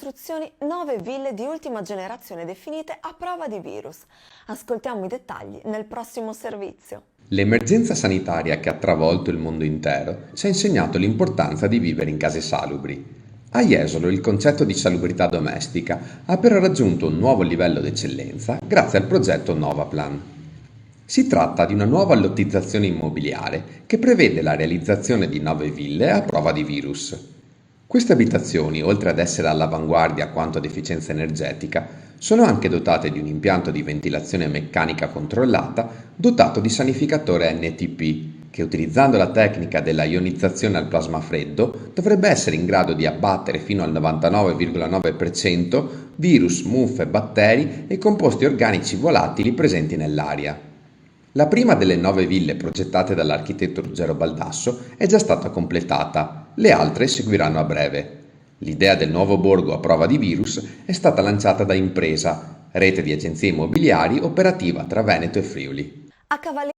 costruzioni 9 ville di ultima generazione definite a prova di virus. Ascoltiamo i dettagli nel prossimo servizio. L'emergenza sanitaria che ha travolto il mondo intero ci ha insegnato l'importanza di vivere in case salubri. A Jesolo il concetto di salubrità domestica ha però raggiunto un nuovo livello d'eccellenza grazie al progetto Novaplan. Si tratta di una nuova lottizzazione immobiliare che prevede la realizzazione di 9 ville a prova di virus. Queste abitazioni, oltre ad essere all'avanguardia quanto ad efficienza energetica, sono anche dotate di un impianto di ventilazione meccanica controllata dotato di sanificatore NTP, che utilizzando la tecnica della ionizzazione al plasma freddo dovrebbe essere in grado di abbattere fino al 99,9% virus, muffe, batteri e composti organici volatili presenti nell'aria. La prima delle 9 ville progettate dall'architetto Ruggero Baldasso è già stata completata, le altre seguiranno a breve. L'idea del nuovo borgo a prova di virus è stata lanciata da Impresa, rete di agenzie immobiliari operativa tra Veneto e Friuli. A Cavalli